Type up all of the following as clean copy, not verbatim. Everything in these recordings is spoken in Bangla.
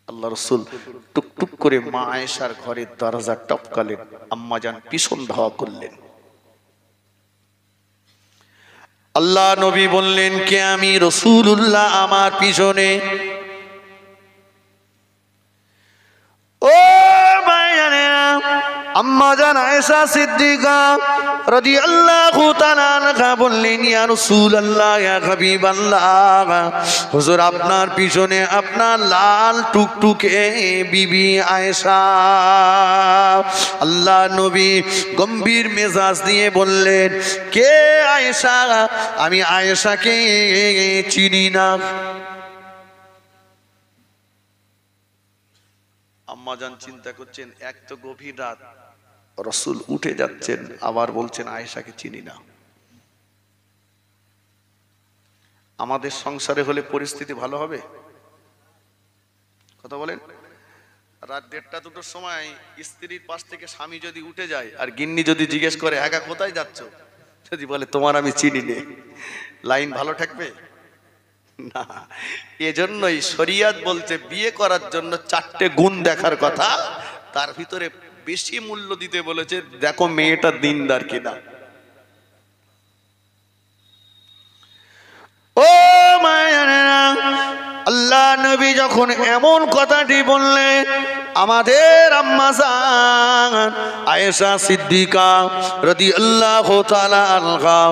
আল্লাহ রসুল টুকটুক করে মা আয়েশার ঘরের দরজা টপকালেন, আম্মাজান পিছন ধাওয়া করলেন। আল্লাহ নবী বললেন, কে? আমি রাসূলুল্লাহ, আমার পিছনে। ও ভাইয়ানেরা, আম্মাজান আয়েশা সিদ্দিকা রাদিয়াল্লাহু তাআলা আনহা বললেন, ইয়া রাসূলুল্লাহ, ইয়া হাবিবাল্লাহ, হুজুর আপনার পিছনে আপনার লাল টুকটুকে বিবি আয়েশা। আল্লাহ নবী গম্ভীর মেজাজ দিয়ে বললেন, কে আয়েশা? আমি আয়েশাকে চিনি না। আম্মাজান চিন্তা করছেন, এক তো গভীর রাত, রাসূল উঠে যাচ্ছেন, আবার বলছেন আয়েশাকে চিনি না। আমাদের সংসারে হলে পরিস্থিতি ভালো হবে? কথা বলেন। রাত 1:30-2টার সময় স্ত্রীর পাশ থেকে স্বামী যদি উঠে যায় আর গিন্নি যদি জিজ্ঞেস করে, একা কোথায় যাচ্ছ, যদি বলে তোমার আমি চিনি নে, লাইন ভালো থাকবে না। এজন্যই শরিয়ত বলছে বিয়ে করার জন্য 4টে গুণ দেখার কথা, তার ভিতরে বেশি মূল্য দিতে বলেছে, দেখো মেয়েটা দিনদার কিনা। ও মায়েরা, আল্লাহ নবী যখন এমন কথাটি বললেন, আমাদের আম্মা জান আয়েশা সিদ্দিকা রাদিয়াল্লাহু তাআলা আনহা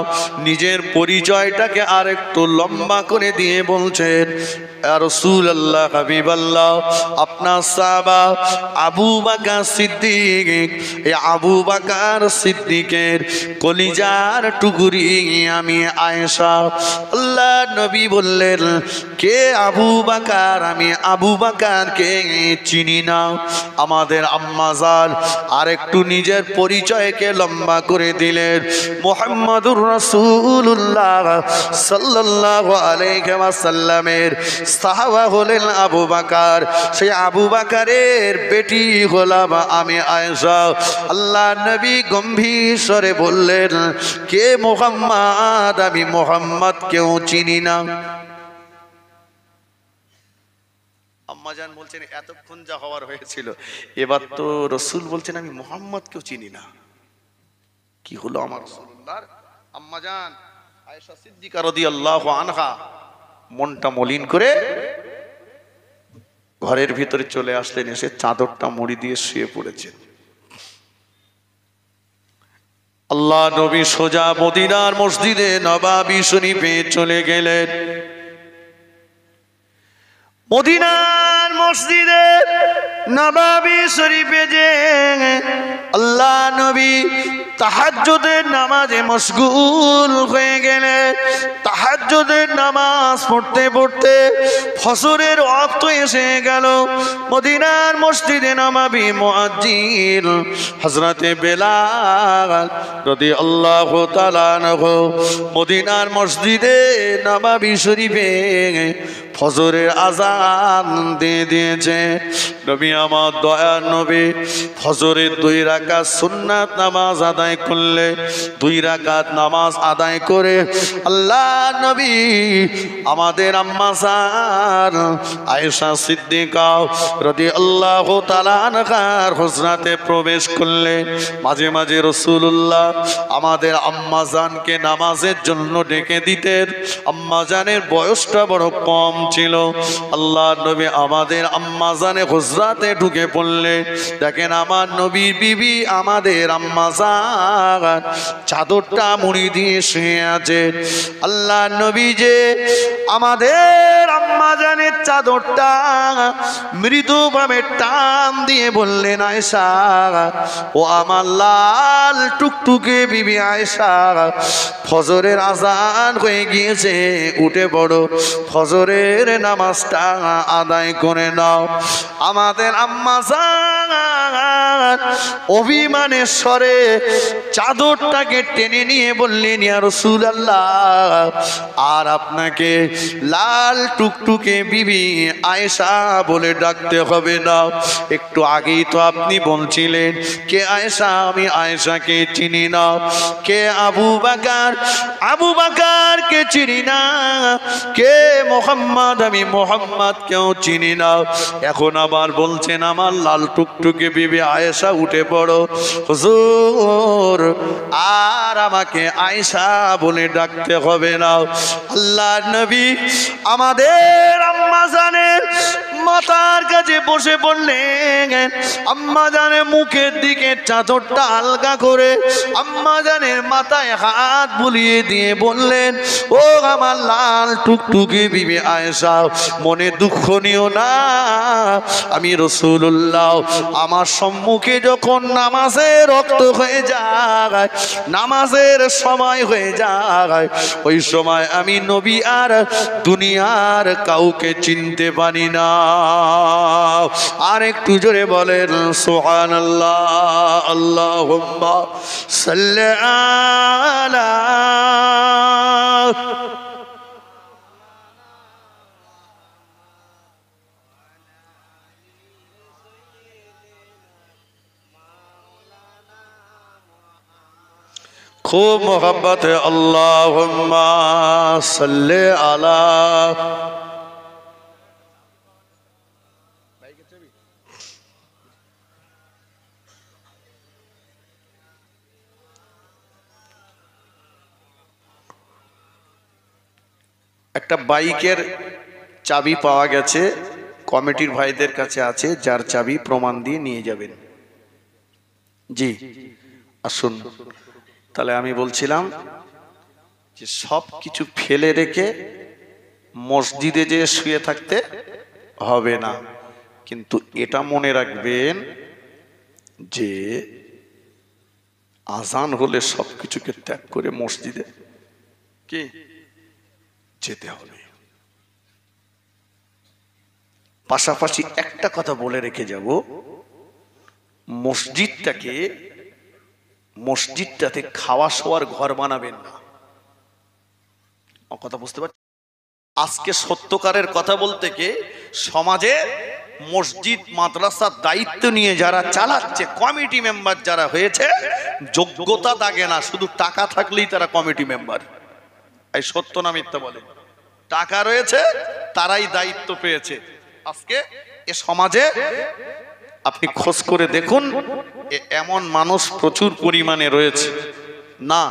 নিজের পরিচয়টাকে আরেকটু লম্বা করে দিয়ে বলছেন, ইয়া রাসূলুল্লাহ, হাবিবাল্লাহ, আপনার সাহাবা আবু বকর সিদ্দিক, এই আবু বকর সিদ্দিকের কলিজার টুকরি আমি আয়েশা। আল্লাহ নবী বললেন, কে আবু বকর? আমি আবু বকরকে চিনি না। আমাদের আম্মা জান আরেকটু নিজের পরিচয়কে লম্বা করে দিলেন, মুহাম্মাদুর রাসূলুল্লাহ সাল্লাল্লাহু আলাইহি ওয়াসাল্লামের সাহাবা হলেন আবু বকর, সেই আবু বকরের বেটি হলাম আমি আয়েশা। আল্লাহ নবী গম্ভীর স্বরে বললেন, কে মুহাম্মদ? আমি মুহাম্মদ কেউ চিনি না। আম্মাজান বলছেন, এতক্ষণ যা হওয়ার হয়েছিল, এবার তো রাসূল বলছেন আমি মুহাম্মদ কেউ চিনি না। কি হলো আমার রাসূলুল্লাহর? আম্মাজান আয়েশা সিদ্দিকা রাদিয়াল্লাহু আনহা মনটা মলিন করে ঘরের ভিতরে চলে আসলেন, এসে চাদরটা মুড়ি দিয়ে শুয়ে পড়েছেন। আল্লাহ নবী সোজা মদিনার মসজিদে নববী শরীফে চলে গেলেন। মদিনার মসজিদে নববী শরীফে যে আল্লাহ নবী তাহাজ্জুদের নামাজে মশগুল হয়ে গেলেন। তাহাজ্জুদের নামাজ পড়তে পড়তে ফজরের ওয়াক্ত এসে গেল। মদিনার মসজিদে নববী মুয়াজ্জিন হযরতে বেলাল রাদিয়াল্লাহু তাআলা আনহু মদিনার মসজিদে নববী শরীফে ফজরের আযান দিয়ে দিয়েছে। নবী আমার দয়ার নবী ফজরের 2 রাকাত সুন্নাত নামাজ আদায় করলে, 2 রাকাত নামাজ আদায় করে আল্লাহ নবী আমাদের আম্মা জান আয়েশা সিদ্দিকা রাদিয়াল্লাহু তাআলা আনহার হুজরাতে প্রবেশ করলে। মাঝে মাঝে রাসূলুল্লাহ আমাদের আম্মা জানকে নামাজের জন্য ডেকে দিতেন। আম্মা জানের বয়সটা বড় কম ছিল। আল্লাহ নবী আমাদের আম্মা জানে হুজরাতে ঢুকে পড়লে, দেখেন আমার নবীর বিবি আমাদের আম্মা জান চাদরটা মুড়ি দিয়ে শুয়ে আছে। আল্লাহ নবী যে আমাদের আম্মা জানের চাদরটা মৃদুভাবে টান দিয়ে বললেন, আয়েশা, ও আমার লাল টুকটুকে বিবি আয়েশা, ফজরের আযান হয়ে গিয়েছে, উঠে পড়ো, ফজরের নামাজটা আদায় করে নাও। আমাদের আম্মা জান অভিমানের স্বরে চাদরটাকে টেনে নিয়ে বললেন, ইয়া রাসূলুল্লাহ, আর আপনাকে লাল টুকটুকে বিবি আয়েশা বলে ডাকতে হবে না। একটু আগেই তো আপনি বলছিলেন কে আয়েশা, আমি আয়েশাকে চিনি না। কে আবু বকর, আবু বকরকে চিনি না। কে মুহাম্মদ, আমি মুহাম্মদ কেউ চিনি না। এখন আবার বলছেন আমার লাল টুকটুকে বিবি আয়েশা উঠে পড়ো। হুজুর, আর আমাকে আয়েশা বলে ডাকতে হবে না। আল্লাহর নবী আমাদের আম্মা জানের মাথার কাছে বসে পড়লেন। আম্মা জানের মুখের দিকে চাদরটা আলগা করে আম্মা জানের মাথায় হাত বুলিয়ে দিয়ে বললেন, ও আমার লাল টুকটুকে বিবি আয়েশা, মনে দুঃখ নিও না। আমি রাসূলুল্লাহ, আমার সম্মুখে যখন নামাজের রক্ত হয়ে যায়, নামাজের সময় হয়ে যায়, ওই সময় আমি নবী আর দুনিয়ার কাউকে চিনতে পারি না। আর একটু জোরে বলেন সুবহানাল্লাহ। আল্লাহুম্মা সাল্লি আলা। खूब मोहब्बत है। अल्लाहुम्मा सल्ले अला। একটা বাইকের চাবি পাওয়া গেছে, কমিটির ভাইদের কাছে আছে, যার চাবি প্রমাণ দিয়ে নিয়ে যাবেন। জি আসুন। তাহলে আমি বলছিলাম যে সব কিছু ফেলে রেখে মসজিদে যে শুয়ে থাকতে হবে না, কিন্তু এটা মনে রাখবেন যে আজান হলে সবকিছুকে ত্যাগ করে মসজিদে কি যেতে হবে। পাশাপাশি একটা কথা বলে রেখে যাব, মসজিদটাতে খাওয়া শোয়ার ঘর বানাবেন না। কথা বুঝতে পারছি? আজকে সত্যকারের কথা বলতে কি, সমাজে মসজিদ মাদ্রাসার দায়িত্ব নিয়ে যারা চালাচ্ছে, কমিটি মেম্বার যারা হয়েছে, যোগ্যতা দাগে না, শুধু টাকা থাকলেই তারা কমিটি মেম্বার। এই সত্য না মিথ্যা বলে? টাকা রয়েছে, তারাই দায়িত্ব পেয়েছে। আজকে এ সমাজে আপনি খোঁজ করে দেখুন, এমন মানুষ প্রচুর পরিমাণে রয়েছে না।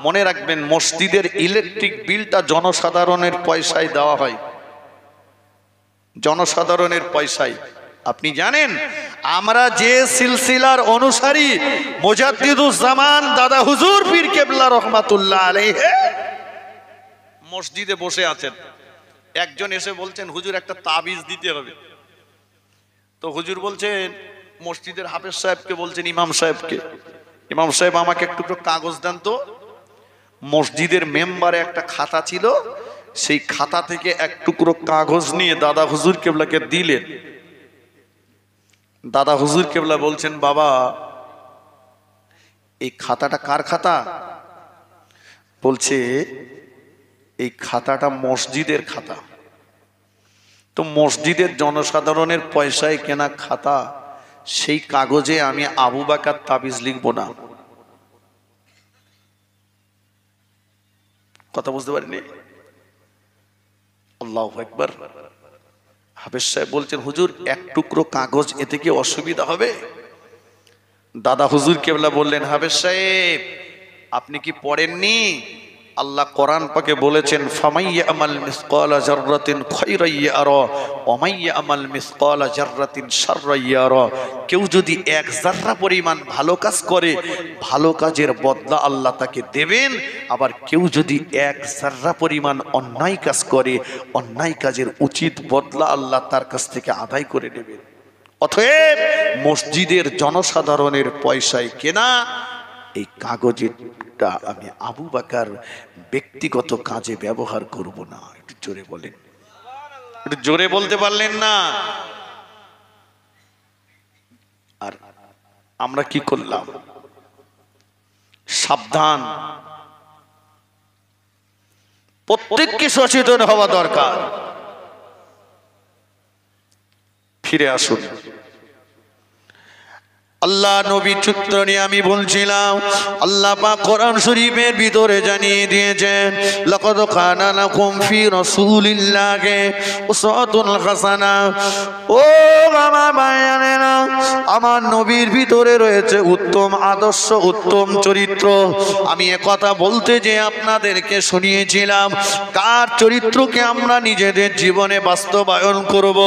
মনে রাখবেন, মসজিদের ইলেকট্রিক বিলটা জনসাধারণের পয়সায় দেওয়া হয়, জনসাধারণের পয়সায়। আপনি জানেন আমরা যে সিলসিলার অনুসারী, মুজাদ্দিদুজ্জামান দাদা হুজুর পীর কেবলা রহমাতুল্লাহ আলাইহি মসজিদে বসে আছেন। একজন এসে বলছেন, হুজুর একটা তাবিজ দিতে হবে। তো হুজুর বলছেন, মসজিদের হাফেজ সাহেবকে বলছেন, ইমাম সাহেবকে, ইমাম সাহেব আমাকে একটু কাগজ দেন তো। মসজিদের মেম্বারে একটা খাতা ছিল, সেই খাতা থেকে এক টুকরো কাগজ নিয়ে দাদা হুজুর কেবলাকে দিলেন। দাদা হুজুর কেবলা বলছেন, বাবা এই খাতাটা কার খাতা? বলছে এই খাতাটা মসজিদের খাতা। তো মসজিদের জনসাধারণের পয়সায় কেনা খাতা, সেই কাগজে আমি আবু বকর তাবিজ লিখব না। কথা বুঝতে পারিনি? আল্লাহু আকবার। হাফেজ সাহেব বলছেন, হুজুর এক টুকরো কাগজ, এতে কি অসুবিধা হবে? দাদা হুজুর কেবলা বললেন, হাফেজ সাহেব আপনি কি পড়েননি? আল্লাহ কোরআন পাকে বলেছেন, ফামাইয়া আমাল মিসকালা জাররাতিন খায়রান ইয়ারা ওয়া মাইয়া আমাল মিসকালা জাররাতিন শাররান ইয়ারা। কেউ যদি এক জাররা পরিমাণ ভালো কাজ করে, ভালো কাজের বদলা আল্লাহ তাকে দেবেন। আবার কেউ যদি এক জাররা পরিমাণ অন্যায় কাজ করে, অন্যায় কাজের উচিত বদলা আল্লাহ তার কাছ থেকে আদায় করে নেবেন। অতএব মসজিদের জনসাধারণের পয়সায় কেনা এই কাগজটা আমি আবু বকর ব্যক্তিগত কাজে ব্যবহার করব না। একটু জোরে বলেন, একটু জোরে বলতে পারলেন না? আর আমরা কি করলাম? সাবধান, প্রত্যেককে সচেতন হওয়া দরকার। ফিরে আসুন আল্লাহ নবী চরিত্র নিয়ে আমি বলছিলাম। আল্লাহ পাক কোরআন শরীফের ভিতরে জানিয়ে দিয়েছেন, লাকাদ কানা লাকুম ফি রাসূলিল্লাহি উসওয়াতুন হাসানা। ও আমার ভাইয়েরা, আমার নবীর ভিতরে রয়েছে উত্তম আদর্শ, উত্তম চরিত্র। আমি কথা বলতে যে আপনাদেরকে শুনিয়েছিলাম, কার চরিত্রকে আমরা নিজেদের জীবনে বাস্তবায়ন করব,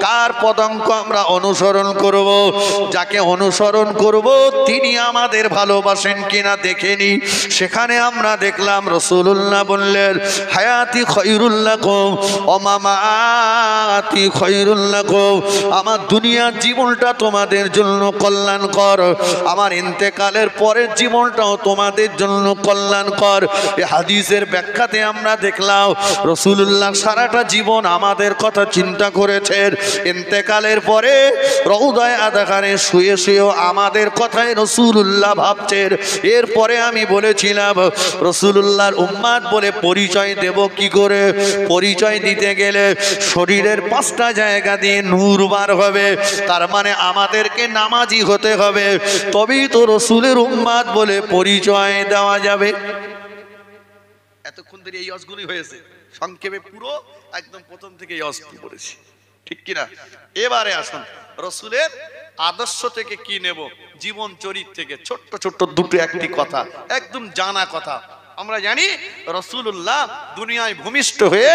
কার পদাঙ্ক আমরা অনুসরণ করব, যাকে অনুসরণ করব তিনি আমাদের ভালোবাসেন কিনা দেখেনি। সেখানে আমরা দেখলাম রাসূলুল্লাহ বললেন, হায়াতি খায়রুল লাকুম ওয়া মামাতি খায়রুল লাকুম। আমার দুনিয়ার জীবনটা তোমাদের জন্য কল্যাণকর, আমার ইন্তেকালের পরের জীবনটাও তোমাদের জন্য কল্যাণকর। এই হাদিসের ব্যাখ্যাতে আমরা দেখলাম রাসূলুল্লাহ সারাটা জীবন আমাদের কথা চিন্তা করেছেন। ইন্তেকালের পরে রওদায়ে আদখানে শুয়ে শুয়ে আমাদের কথাই রাসূলুল্লাহ ভাবছেন। এরপরে আমি বলেছিলাম রাসূলুল্লাহর উম্মত বলে পরিচয় দেব কি করে? পরিচয় দিতে গেলে শরীরের 5টা জায়গা দিয়ে নূর বার হবে, তার মানে আমাদেরকে নামাজি হতে হবে, তবেই তো রাসূলের উম্মত বলে পরিচয় দেওয়া যাবে। এতক্ষণ ধরে এই অজগুলি হয়েছে, সংক্ষেপে পুরো একদম প্রথম থেকে এই অজগুলি পড়েছি, ঠিক কিনা? এবারে আসুন রাসূলের আদর্শ থেকে কি নেব, জীবন চরিত্র থেকে ছোট্ট ছোট্ট দুটো একটি কথা, একদম জানা কথা। আমরা জানি রাসূলুল্লাহ দুনিয়ায় ভূমিষ্ঠ হয়ে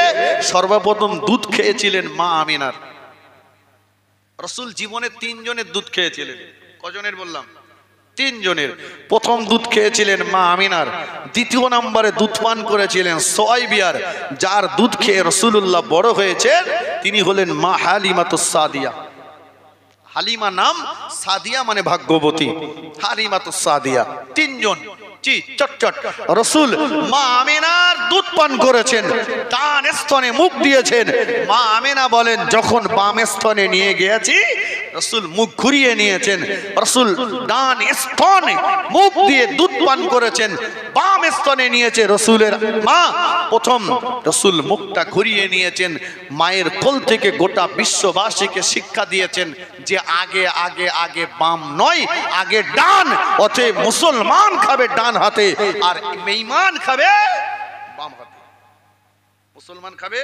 সর্বপ্রথম দুধ খেয়েছিলেন মা আমিনার। রাসূল জীবনে 3 জনের দুধ খেয়েছিলেন। কজনের বললাম? 3 জনের। প্রথম দুধ খেয়েছিলেন মা আমিনার, দ্বিতীয় নম্বরে দুধ পান করেছিলেন সোয়াইবিয়ার। যার দুধ খেয়ে রাসূলুল্লাহ বড় হয়েছেন তিনি হলেন মা হালিমাতুস সাদিয়া। হালিমা নাম, সাদিয়া মানে ভাগ্যবতী, হালিমাতুস সাদিয়া। 3 জন চটচট রাসূল মা আমিনার দুধ পান করেছেন, ডান স্তনে মুখ দিয়েছেন। মা আমিনা বলেন, যখন বাম স্তনে নিয়ে গিয়েছি রাসূল মুখ ঘুরিয়ে নিয়েছেন। রাসূল ডান স্তনে মুখ দিয়ে দুধ পান করেছেন, বাম স্তনে নিয়েছে রাসূলের মা। প্রথম রাসূল মুখটা ঘুরিয়ে নিয়েছেন, মায়ের কোল থেকে গোটা বিশ্ববাসীকে শিক্ষা দিয়েছেন যে আগে আগে আগে বাম নয়, আগে ডান। অতএব মুসলমান খাবে ডান হাতে আর বেঈমান খাবে বাম হাতে। মুসলমান খাবে,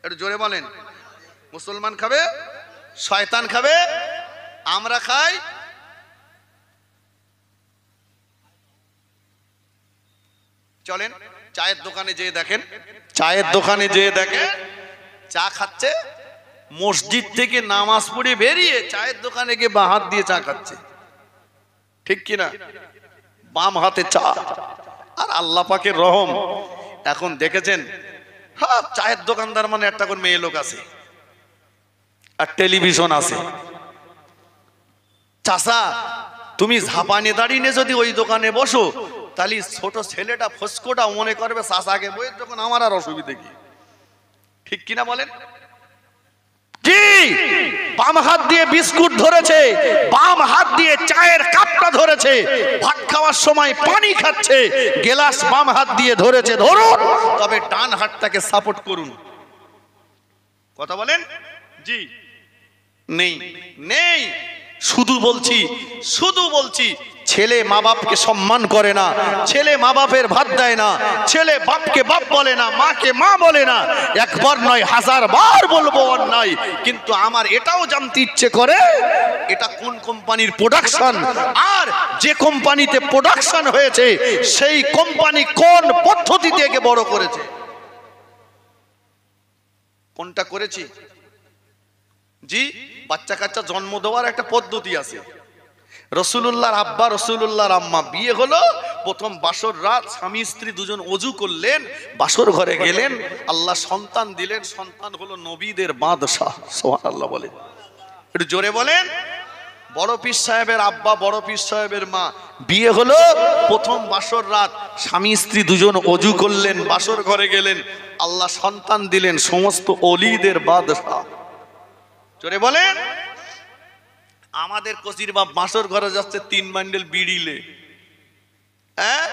একটু জোরে বলেন, মুসলমান খাবে, শয়তান খাবে, আমরা খাই। চলেন চায়ের দোকানে যেয়ে দেখেন, চায়ের দোকানে যেয়ে দেখেন চা খাচ্ছে, মসজিদ থেকে নামাজ পড়ে বেরিয়ে চায়ের দোকানে গিয়ে বাঁ হাত দিয়ে চা খাচ্ছে, ঠিক কিনা? বাম হাতে চা। আর আল্লাহ পাকের রহম, এখন দেখেছেন হ্যাঁ চায়ের দোকানদার মানে একটা করে মেয়ে লোক আছে আর টেলিভিশন আছে। চাচা তুমি ঝাপানে দাঁড়িয়ে যদি ওই দোকানে বসো, তাহলে ছোট ছেলেটা ফস্কোটা মনে করবে চাচাকে বইয়ের দোকান, আমার আর অসুবিধে কি, ঠিক কিনা বলেন? কি বাম হাত দিয়ে বিস্কুট ধরেছে, বাম হাত দিয়ে চায়ের কাপটা ধরেছে, ভাত খাওয়ার সময় পানি খাচ্ছে, গ্লাস বাম হাত দিয়ে ধরেছে, ধরুন, তবে ডান হাতটাকে সাপোর্ট করুন। কথা বলেন? জি নেই, নেই। শুধু বলছি ছেলে মা বাপকে সম্মান করে না, ছেলে মা বাপের ভাত দেয় না, ছেলে বাপকে বাপ বলে না, মাকে মা বলে না। একবার নয় 1000 বার বলবো অন্যায়, কিন্তু আমার এটাও জানতে ইচ্ছে করে এটা কোন কোম্পানির প্রোডাকশন, আর যে কোম্পানিতে প্রোডাকশন হয়েছে সেই কোম্পানি কোন পদ্ধতিতে একে বড় করেছে, কোনটা করেছি। জি বাচ্চা কাচ্চা জন্ম দেওয়ার একটা পদ্ধতি আছে। রাসূলুল্লাহর আব্বা রাসূলুল্লাহর আম্মা বিয়ে হলো, প্রথম বাসর রাত স্বামী স্ত্রী দুজন ওযু করলেন, বাসর ঘরে গেলেন, আল্লাহ সন্তান দিলেন, সন্তান হলো নবীদের বাদশা। সুবহানাল্লাহ বলেন, একটু জোরে বলেন। বড় পীর সাহেবের আব্বা বড় পীর সাহেবের মা বিয়ে হলো, প্রথম বাসর রাত স্বামী স্ত্রী দুজন ওযু করলেন, বাসর ঘরে গেলেন, আল্লাহ সন্তান দিলেন, সমস্ত ওলিদের বাদশা। জোরে বলেন। আমাদের কচির বাপ বাসর ঘরে যাচ্ছে 3 বান্ডেল বিড়িলে, হ্যাঁ,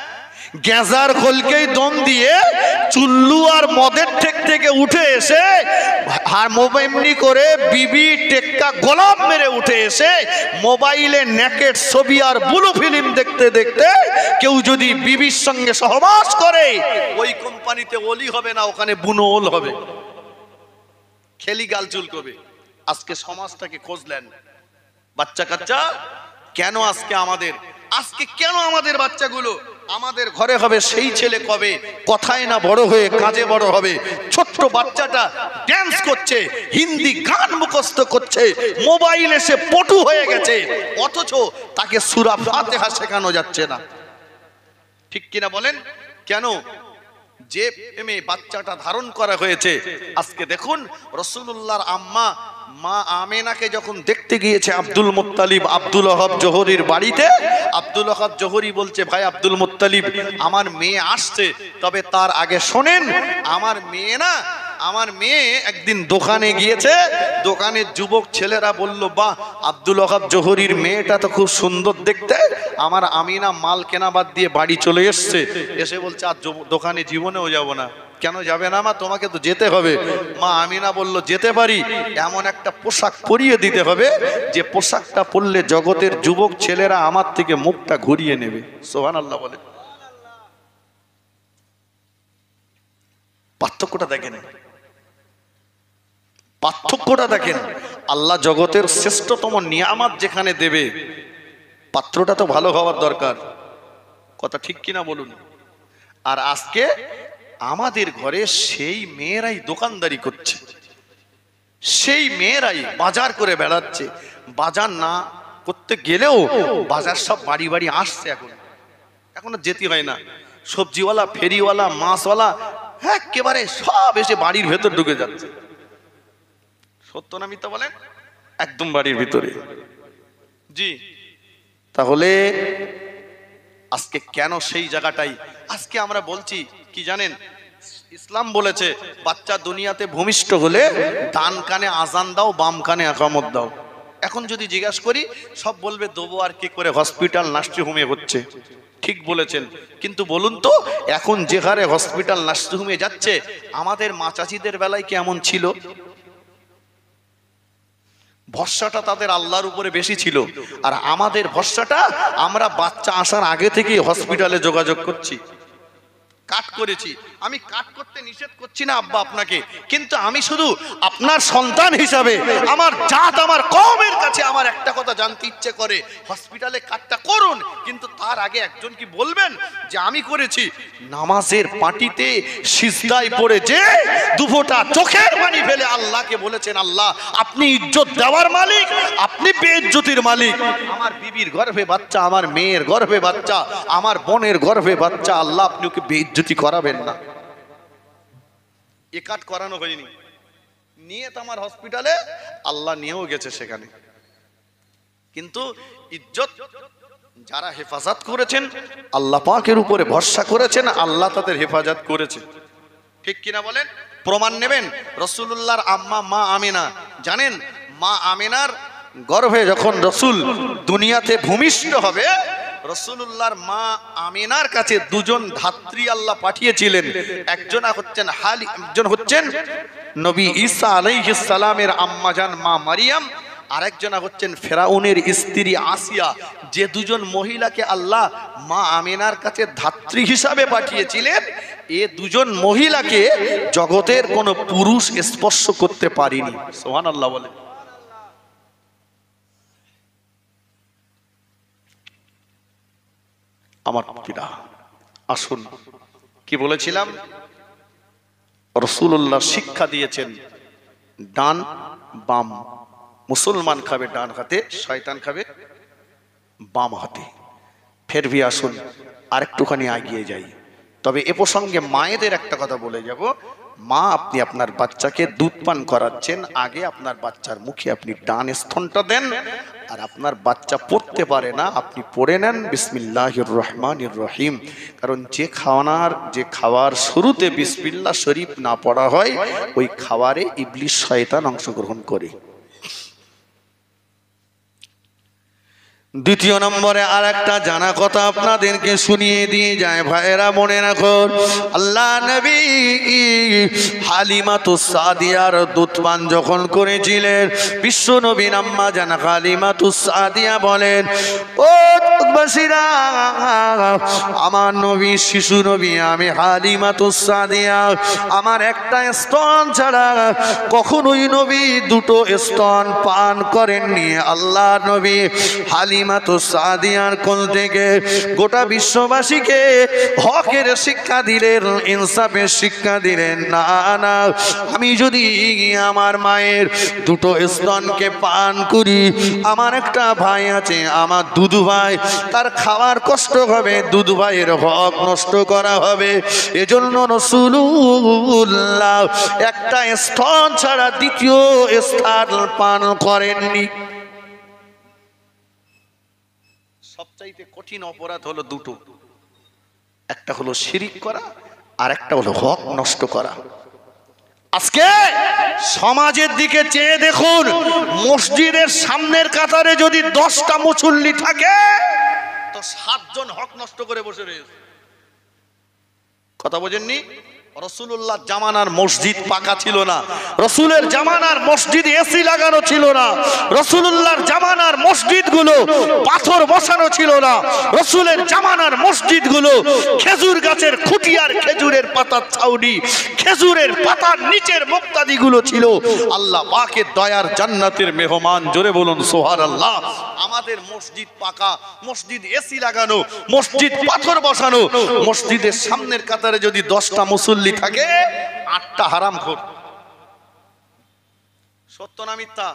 গেঁজার খোলকেই দম দিয়ে চুল্লু আর মদের ঠেক থেকে উঠে এসে আর এমনি করে বিবি টেক্কা গোলাপ মেরে উঠে এসে মোবাইলে নেকেট ছবি আর ব্লু ফিল্ম দেখতে দেখতে কেউ যদি বিবির সঙ্গে সহবাস করে, ওই কোম্পানিতে ওলি হবে না, ওখানে বুনো ওল হবে, খেলি গাল চুলকবে। আজকে সমাজটাকে খুঁজলেন বাচ্চা কাচ্চা কেন আজকে কেন আমাদের বাচ্চাগুলো আমাদের ঘরে হবে সেই ছেলে কবে কথায় না বড় হয়ে কাজে বড় হবে। ছোট্ট বাচ্চাটা ড্যান্স করছে, হিন্দি গান মুখস্থ করছে, মোবাইলে সে পটু হয়ে গেছে, অথচ তাকে সূরা ফাতিহা শেখানো যাচ্ছে না। ঠিক কিনা বলেন? কেন? যে প্রেমে বাচ্চাটা ধারণ করা হয়েছে। আজকে দেখুন রাসূলুল্লাহর আম্মা মা আমেনাকে যখন দেখতে গিয়েছে আব্দুল মুত্তালিব আব্দুল ওহাব জোহরির বাড়িতে, আব্দুল ওহাব জোহরি বলছে, ভাই আব্দুল মুত্তালিব, আমার মেয়ে আসছে, তবে তার আগে শোনেন, আমার মেয়ে একদিন দোকানে গিয়েছে, দোকানের যুবক ছেলেরা বলল, বাহ, আব্দুল ওহাব জোহরির মেয়েটা তো খুব সুন্দর দেখতে। আমার আমিনা মাল কেনা বাদ দিয়ে বাড়ি চলে এসছে, এসে বলছে আর দোকানে জীবনেও যাব না। কেন যাবে না মা? তোমাকে তো যেতে হবে। মা আমিনা বলল, যেতে পারি, এমন একটা পোশাক পরিয়ে দিতে হবে যে পোশাকটা পরলে জগতের যুবক ছেলেরা আমার থেকে মুখটা ঘুরিয়ে নেবে। সুবহানাল্লাহ বলে। পার্থক্যটা দেখেন, পার্থক্যটা দেখেন। আল্লাহ জগতের শ্রেষ্ঠতম নিয়ামত যেখানে দেবে, পাত্রটা তো ভালো হওয়ার দরকার। কথা ঠিক কিনা বলুন? আর আজকে আমাদের ঘরে সেই মেয়েরাই দোকানদারি করছে, সেই মেয়েরাই বাজার করে বেড়াচ্ছে। বাজার না করতে গেলেও বাজার সব বাড়ি বাড়ি আসছে। এখন যেতে হয় না। সবজিওয়ালা, ফেরিওয়ালা, মাছওয়ালা একেবারে সব এসে বাড়ির ভেতর ঢুকে যাচ্ছে। সত্য না মিথ্যা বলেন? একদম বাড়ির ভিতরে। জি, তাহলে আজকে কেন সেই জায়গাটাই আজকে আমরা বলছি কি জানেন? ইসলাম বলেছে বাচ্চা দুনিয়াতে ভূমিষ্ঠ হলে ডান কানে আজান দাও, বাম কানে একামত দাও। এখন যদি জিজ্ঞাসা করি, সব বলবে দেবো আর কি করে, হসপিটাল নার্সিং হোমে হচ্ছে। ঠিক বলেছেন, কিন্তু বলুন তো, এখন যে হারে হসপিটাল নার্সিং হোমে যাচ্ছে, আমাদের মা চাচিদের বেলায় কেমন ছিল? ভরসাটা তাদের আল্লাহর উপরে বেশি ছিল, আর আমাদের ভরসাটা আমরা বাচ্চা আসার আগে থেকেই হসপিটালে যোগাযোগ করছি, কাট করেছি। আমি কাট করতে নিষেধ করছি না আব্বা আপনাকে, কিন্তু আমি শুধু আপনার সন্তান হিসাবে আমার জাত, আমার কওমের কাছে আমার একটা কথা জানতে ইচ্ছে করে, হসপিটালে কাটটা করুন, কিন্তু তার আগে একজন কি বলবেন যে আমি করেছি? নামাজের পাটিতে সিজদায় পড়ে যে দুফোঁটা চোখের পানি ফেলে আল্লাহকে বলেছেন, আল্লাহ আপনি ইজ্জত দেওয়ার মালিক, আপনি বেইজ্জতির মালিক। আমার বিবির গর্ভে বাচ্চা, আমার মেয়ের গর্ভে বাচ্চা, আমার বোনের গর্ভে বাচ্চা, আল্লাহ আপনি ওকে বেইজ্জতি করাবেন না। এ কাট করানো হয়নি, নিয়ে তো আমার হসপিটালে আল্লাহ নিয়েও গেছে সেখানে। কিন্তু ইজ্জত যারা হেফাজত করেছেন, আল্লাহ পাকের উপরে ভরসা করেছেন, আল্লাহ তাদের হেফাজত করেছে। ঠিক কিনা বলেন? প্রমাণ নেবেন। রাসূলুল্লাহর আম্মা মা আমিনা, জানেন মা আমিনার গর্ভে যখন রাসূল দুনিয়াতে ভূমিষ্ঠ হবে, রাসূলুল্লাহর মা আমিনার কাছে দুজন ধাত্রী আল্লাহ পাঠিয়েছিলেন। একজন হচ্ছেন নবী ঈসা আলাইহিস সালামের আম্মাজান মা মারিয়াম, আরেকজন হচ্ছেন ফেরাউনের স্ত্রী আসিয়া। যে দুজন মহিলাকে আল্লাহ মা আমিনার কাছে ধাত্রী হিসাবে পাঠিয়েছিলেন, এ দুজন মহিলাকে জগতের কোনো পুরুষ স্পর্শ করতে পারেনি। সুবহানাল্লাহ বলে। আমার পিতা আসুন, কি বলেছিলাম? রাসূলুল্লাহ শিক্ষা দিয়েছেন ডান বাম। মুসলমান খাবে ডান হাতে, শয়তান খাবে বাম হাতে। ফের ভি আসুন আরেকটুখানি এগিয়ে যাই। তবে এ প্রসঙ্গে মায়েদের একটা কথা বলে যাব। মা, আপনি আপনার বাচ্চাকে দুধ পান করাচ্ছেন, আগে আপনার বাচ্চার মুখে আপনি ডান স্তনটা দেন। আর আপনার বাচ্চা পড়তে পারে না, আপনি পড়ে নেন বিসমিল্লাহির রহমানির রহিম। কারণ যে খাওয়ার শুরুতে বিসমিল্লাহ শরীফ না পড়া হয়, ওই খাবারে ইবলিস শয়তান অংশগ্রহণ করে। দ্বিতীয় নম্বরে আর একটা জানা কথা আপনাদেরকে শুনিয়ে দিয়ে যায় ভাইয়েরা, মনে রাখুন আল্লাহ নবী হালিমাতুস সাদিয়ার দুধপান যখন করেছিলেন, বিশ্ব নবীর আম্মা জান হালিমাতুস সাদিয়া বলেন, ও দুধবাসীরা, আমার নবী শিশু নবী আমি হালিমাতুস সাদিয়া, আমার একটা স্তন ছাড়া কখনোই নবী দুটো স্তন পান করেননি। আল্লাহ নবী হালিমাতুস সাদিয়ার কোল থেকে গোটা বিশ্ববাসীকে হকের শিক্ষা দিলেন, ইনসাফের শিক্ষা দিলেন। না না, আমি যদি আমার মায়ের দুটো স্তনকে পান করি, আমার একটা ভাই আছে, আমার দুধু ভাই, তার খাওয়ার কষ্ট হবে, দুধু ভাইয়ের হক নষ্ট করা হবে। এজন্য রাসূলুল্লাহ একটা স্তন ছাড়া দ্বিতীয় স্তন পান করেননি। সবচাইতে কঠিন অপরাধ হলো দুটো, একটা হলো শিরিক করা, আর একটা হলো হক নষ্ট করা। আজকে সমাজের দিকে চেয়ে দেখুন, মসজিদের সামনের কাতারে যদি 10টা মুসল্লি থাকে তো 7 জন হক নষ্ট করে বসে রয়েছে। কথা বোঝেননি? রাসূলুল্লাহ জামানার মসজিদ পাকা ছিল না, রাসূলের জামানার মসজিদ এসি লাগানো ছিল না, রাসূলুল্লাহর জামানার মসজিদগুলো পাথর বসানো ছিল না, রাসূলের জামানার মসজিদগুলো খেজুর গাছের খুঁটি আর খেজুরের পাতার ছাউনি, খেজুরের পাতার নিচের মুক্তাদিগুলো ছিল। আল্লাহ পাকের দয়ার জান্নাতের মেহমান, জোরে বলুন সুবহানাল্লাহ। আমাদের মসজিদ পাকা, মসজিদ এসি লাগানো, মসজিদ পাথর বসানো, মসজিদের সামনের কাতারে যদি 10টা মুসল্লি থাকে 8টা হারামখোর। সত্য না মিথ্যা?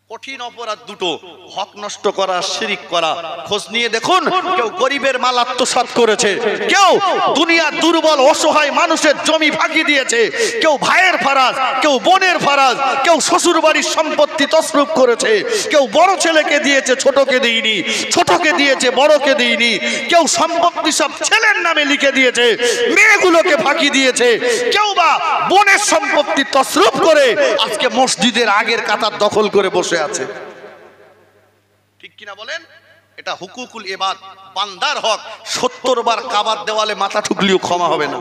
কঠিন অপরাধ দুটো, হক নষ্ট করা, শিরিক করা। খোঁজ নিয়ে দেখুন, কেউ গরিবের মাল আত্মসাৎ করেছে, কেউ দুনিয়ার দুর্বল অসহায় মানুষের জমি ফাঁকি দিয়েছে, কেউ ভাইয়ের ফারাজ, কেউ বোনের ফারাজ, কেউ শ্বশুর বাড়ির সম্পত্তি তসরুপ করেছে, কেউ বড় ছেলেকে দিয়েছে ছোটকে দেয়নি, ছোটকে দিয়েছে বড়কে দেয়নি, কেউ সম্পত্তি সব ছেলের নামে লিখে দিয়েছে, মেয়েগুলোকে ফাঁকি দিয়েছে, কেউ বা বোনের সম্পত্তি তসরুপ করে আজকে মসজিদের আগের কাতার দখল করে বসে আছে। ঠিক কিনা বলেন? এটা হুকুকুল ইবাদ, বান্দার হক। 70 বার কাবার দেওয়ালে মাথা ঠুকলিও ক্ষমা হবে না।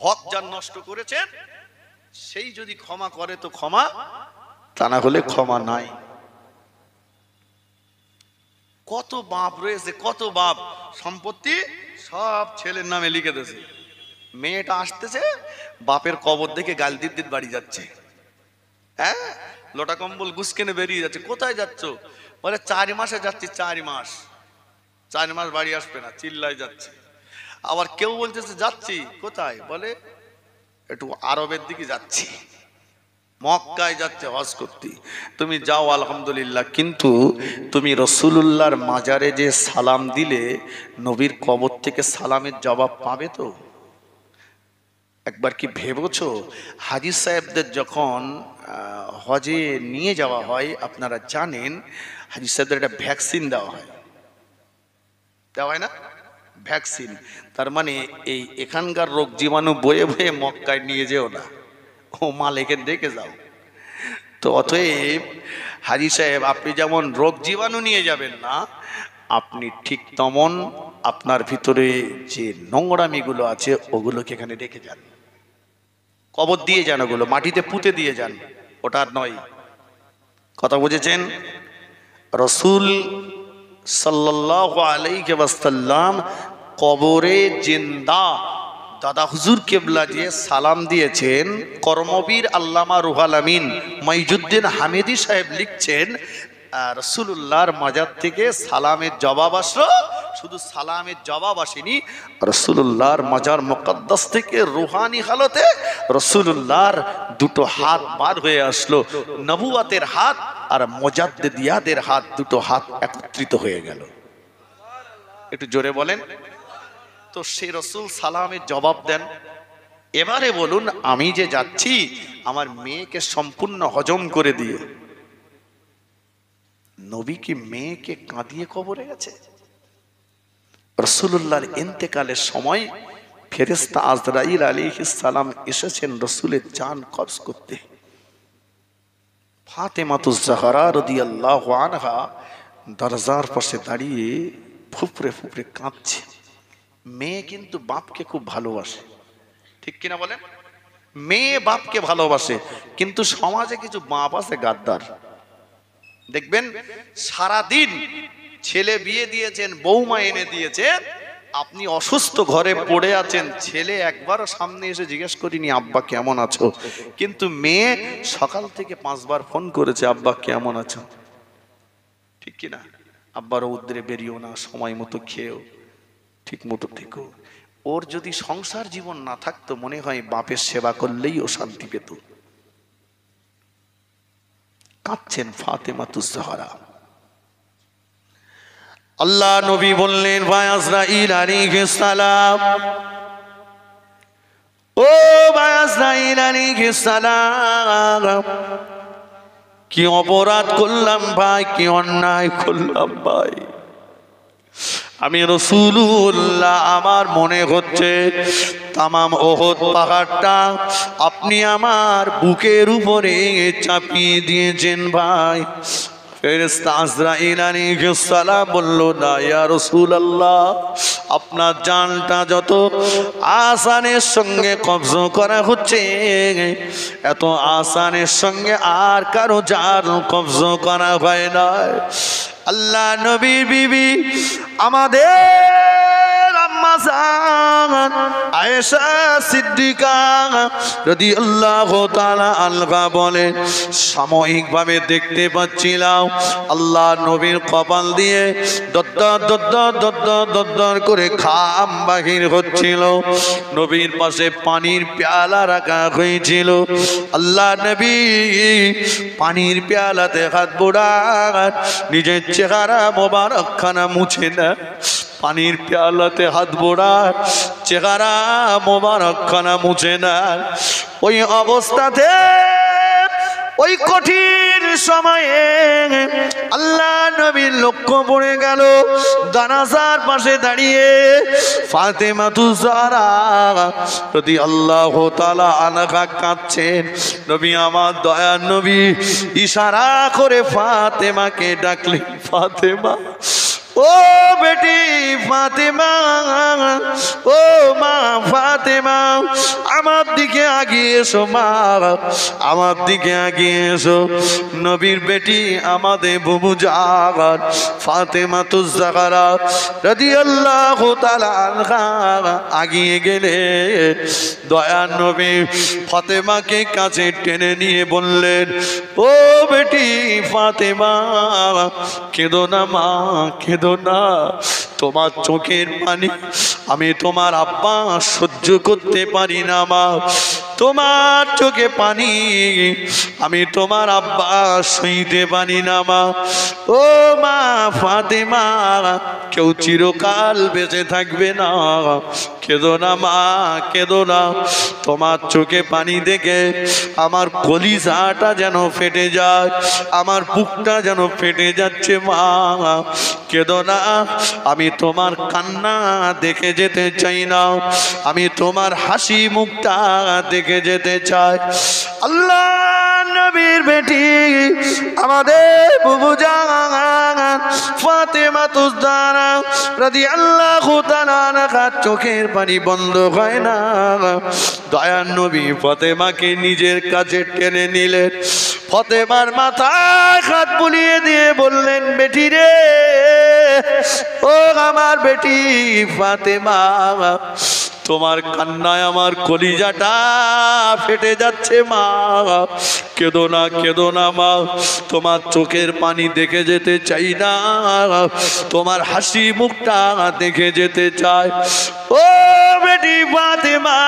হক যার নষ্ট করেছেন সেই যদি ক্ষমা করে তো ক্ষমা, তা না হলে ক্ষমা নাই। কত বাপ রয়েছে, কত বাপ সম্পত্তি সব ছেলের নামে লিখে দিয়েছে। মেয়েটা আসতেছে, বাপের কবর দেখে গাল দিত দিত বাড়ি যাচ্ছে। হ্যাঁ, লোটা কম্বল গুছকেনে বেরিয়ে যাচ্ছে। কোথায় যাচ্ছ? বলে 4 মাসে যাচ্ছি। 4 মাস 4 মাস বাড়ি আসবে না, চিল্লাই যাচ্ছে। আবার কেউ বলতেছে যাচ্ছি কোথায়? বলে একটু আরবের দিকে যাচ্ছি, মক্কায় যাচ্ছে হজ করতে। তুমি যাও আলহামদুলিল্লাহ, কিন্তু তুমি রাসূলুল্লাহর মাজারে যে সালাম দিলে, নবীর কবর থেকে সালামের জবাব পাবে তো? একবার কি ভেবেছো? হাজী সাহেবদের যখন হজে নিয়ে যাওয়া হয়, আপনারা জানেন হাজী সাহেবদের একটা ভ্যাকসিন দেওয়া হয়, দেওয়া হয় না? ভ্যাকসিন। তার মানে এই এখানকার রোগ জীবাণু বয়ে বয়ে মক্কায় নিয়ে যেও না, ও মাল এখানে দেখে যাও। তো অতএব হাজী সাহেব, আপনি যেমন রোগ জীবাণু নিয়ে যাবেন না, আপনি ঠিক তেমন আপনার ভিতরে যে নোংরামিগুলো আছে ওগুলোকে এখানে রেখে যান, কবর দিয়ে যান, ওগুলো মাটিতে পুঁতে দিয়ে যান, ওটা আর নয়। কথা বুঝেছেন? রাসূল সাল্লাল্লাহু আলাইহি ওয়াসাল্লাম কবরে জিন্দা দাদা হুজুর কেবলা যে সালাম দিয়েছেন, কর্মবীর আল্লামা রুহুল আমিন মঈজুদ্দিন হামিদি সাহেব লিখছেন, রাসূলুল্লাহর মাজার থেকে সালামের জবাব আসলো। শুধু সালামের জবাব আসেনি, রাসূলুল্লাহর মাজার মুকদ্দাস থেকে রুহানি হালতে রাসূলুল্লাহর দুটো হাত বার হয়ে আসলো। নবুয়াতের হাত আর মুজাদ্দিদিয়াতের হাত, দুটো হাত একত্রিত হয়ে গেল। একটু জোরে বলেন তো। সেই রাসূল সালামের জবাব দেন। এবারে বলুন, আমি যে যাচ্ছি আমার মেয়েকে সম্পূর্ণ হজম করে দিয়ে, নবী কি মেয়েকে কাঁদিয়ে কবরে গেছে? রাসূলুল্লাহর ইন্তেকালের সময় ফেরেশতা আজরাইল আলাইহিস সালাম এসেছেন রাসূলের জান কবজ করতে। ফাতেমাতুজ জাহরা রাদিয়াল্লাহু আনহা দরজার পাশে দাঁড়িয়ে ফুপড়ে ফুপড়ে কাঁদছে। মেয়ে কিন্তু বাপকে খুব ভালোবাসে, ঠিক কিনা বলেন? মেয়ে বাপকে ভালোবাসে, কিন্তু সমাজে কিছু বাপ আছে গাদ্দার। দেখবেন সারাদিন ছেলে বিয়ে দিয়েছেন, বৌমা এনে দিয়েছেন, আপনি অসুস্থ ঘরে পড়ে আছেন, ছেলে একবারও সামনে এসে জিজ্ঞেস করিনি আব্বা কেমন আছো, কিন্তু মেয়ে সকাল থেকে 5 বার ফোন করেছে আব্বা কেমন আছো, ঠিক কিনা? আব্বার উদ্রে বেরিয়েও না, সময় মতো খেয়েও, ঠিক মতো থেকো। ওর যদি সংসার জীবন না থাকতো মনে হয় বাপের সেবা করলেই ও শান্তি পেত। কাঁদছেন ফাতেমাতুজ জাহরা। আল্লাহ নবী বললেন, ভাই আজরাইল আলাইহিস সালাম, ও ভাই আজরাইল আলাইহিস সালাম, কি অপরাধ করলাম ভাই, কি অন্যায় করলাম ভাই? আমি রাসূলুল্লাহ, আমার মনে হচ্ছে তামাম ওহদ পাহাড়টা আপনি আমার বুকের উপরে চাপিয়ে দিয়েছেন ভাই। ফেরেশতা আজরাইল আলাইহিস সালাম বলল, না ইয়া রাসূলুল্লাহ, আপনার জানটা যত আসানের সঙ্গে কবজা করা হচ্ছে, এত আসানের সঙ্গে আর কারো জান কবজা করা হয় না। আল্লাহ নবীর বিবি আমাদের আম্মা জান আয়েশা সিদ্দিকা রাদিয়াল্লাহু তাআলা আনহা বলে, সাময়িকভাবে দেখতে পাচ্ছিলাম আল্লাহ নবীর কপাল দিয়ে দদ্দর দদ্দর দদ্দর দদ্দর করে খাম বাহির হচ্ছিল। নবীর পাশে পানির পেয়ালা রাখা হয়েছিল। আল্লাহ নবী পানির পেয়ালাতে হাত বোড়ান, নিজের চেহারা মোবারকখানা মুছে না, পানির পেয়ালাতে হাত বোড়ার, চেহারা মোবারকখানা মুছে না। ওই অবস্থাতে ওই কঠিন সময়ে আল্লাহ নবীর লক্ষ্য পড়ে গেল জানাজার পাশে দাঁড়িয়ে ফাতেমাতুজ জাহরা রাদিয়াল্লাহু তাআলা আনহা কাঁদছেন। নবী আমার দয়ার নবী ইশারা করে ফাতেমাকে ডাকলেন, ফাতেমা, ও বেটি ফাতেমা, ও মা ফাতেমা, আমার দিকে আগিয়ে এসো মা, আমার দিকে আগিয়ে এসো। নবীর বেটি আমাদের বুবু জান ফাতেমাতুজ জাহরা রাদিয়াল্লাহু তাআলা আনহা আগিয়ে গেলে দয়ার নবী ফাতেমাকে কাছে টেনে নিয়ে বললেন, ও বেটি ফাতেমা, কেঁদো না মা, কেঁদো না, তোমার চোখের পানি আমি তোমার আব্বা সহ্য করতে পারি না মা, তোমার চোখে পানি আমি তোমার আব্বা সইতে পারি না মা। ও মা ফাতেমা, কেউ চিরকাল বেঁচে থাকবে না, কেঁদো না মা, কেঁদো না, তোমার চোখে পানি দেখে আমার কলিজাটা যেন ফেটে যায়, আমার বুকটা যেন ফেটে যাচ্ছে মা, কেঁদো না, আমি তোমার কান্না দেখে যেতে চাই না, আমি তোমার হাসি মুখটা দেখে যেতে চাই। আল্লাহ নবীর বেটি আমাদের বুবু জান ফাতেমাতুজ জাহরা রাদিয়াল্লাহু তাআলা আনহা চোখের পানি বন্ধ হয় না। দয়ার নবী ফাতেমাকে নিজের কাছে টেনে নিলেন, ফাতেমার মাথায় হাত বুলিয়ে দিয়ে বললেন, বেটি রে, ও আমার বেটি ফাতেমা, তোমার কান্নায় আমার কলিজাটা ফেটে যাচ্ছে মা, কেঁদো না, কেঁদো না মা, তোমার চোখের পানি দেখে যেতে চাই না, তোমার হাসি মুখটা দেখে যেতে চাই। ও বেটি ফাতেমা,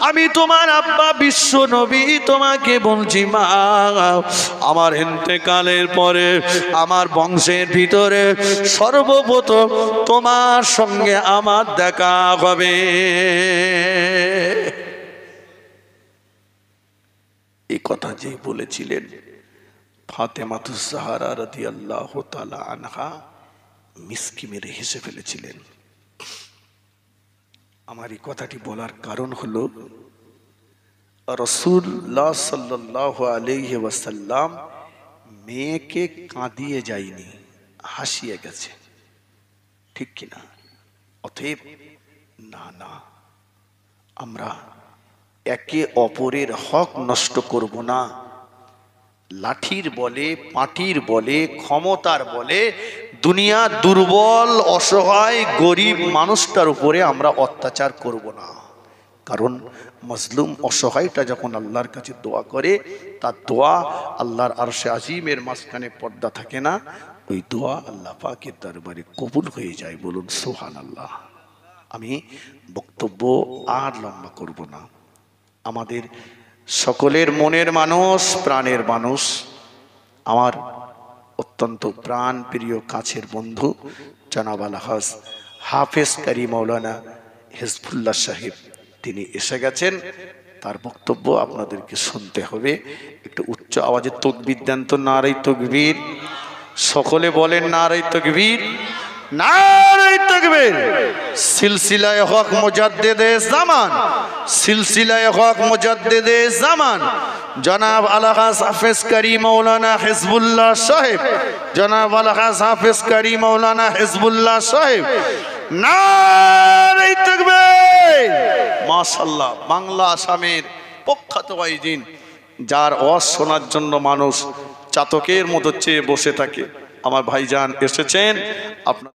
আমি তোমার আব্বা বিশ্ব নবী তোমাকে বলছি মা, আমার ইন্তেকালের পরে আমার বংশের ভিতরে সর্বপ্রথম তোমার সঙ্গে আমার দেখা হবে। এই কথা যে বলেছিলেন ফাতেমাতুজ জাহরা রাদিয়াল্লাহু তাআলা আনহা মিসকি মেরে হেসে ফেলেছিলেন। আমার এই কথাটি বলার কারণ হলো, রাসূলুল্লাহ সাল্লাল্লাহু আলাইহি ওয়াসাল্লাম মেয়েকে কাঁদিয়ে যায়নি, হাসিয়ে গেছে, ঠিক কিনা? অতএব না না, আমরা একে অপরের হক নষ্ট করব না। লাঠির বলে, পাটির বলে, ক্ষমতার বলে দুনিয়া দুর্বল অসহায় গরিব মানুষটার উপরে আমরা অত্যাচার করব না। কারণ মজলুম অসহায়টা যখন আল্লাহর কাছে দোয়া করে, তার দোয়া আল্লাহর আরশে আজিমের মাঝখানে পর্দা থাকে না, ওই দোয়া আল্লাহ পাকের দরবারে কবুল হয়ে যায়। বলুন সুবহানাল্লাহ। আমি বক্তব্য আর লম্বা করব না। আমাদের সকলের মনের মানুষ, প্রাণের মানুষ, আমার অত্যন্ত প্রাণ প্রিয় কাছের বন্ধু জনাব আলহাজ হাফেজ কারি মাওলানা হিজবুল্লাহ সাহেব, তিনি এসে গেছেন। তার বক্তব্য আপনাদেরকে শুনতে হবে। একটু উচ্চ আওয়াজে তাকবীর দেন তো, নারে তাকবীর। সকলে বলেন নারে তাকবীর, নারে তাকবীর। সিলসিলায়ে হক মুজাদ্দিদে জামান, সিলসিলায়ে হক মুজাদ্দিদে জামান জনাব আলহাজ হাফেজ কারি মাওলানা হিজবুল্লাহ সাহেব, জনাব আলহাজ হাফেজ কারি মাওলানা হিজবুল্লাহ সাহেব, নারে তাকবীর। মাশাআল্লাহ। বাংলা আসামের প্রখ্যাত ওয়াইজিন, যার ওয়াজ শোনার জন্য মানুষ চাতকের মতো চেয়ে বসে থাকে, আমার ভাইজান এসেছেন। আপনার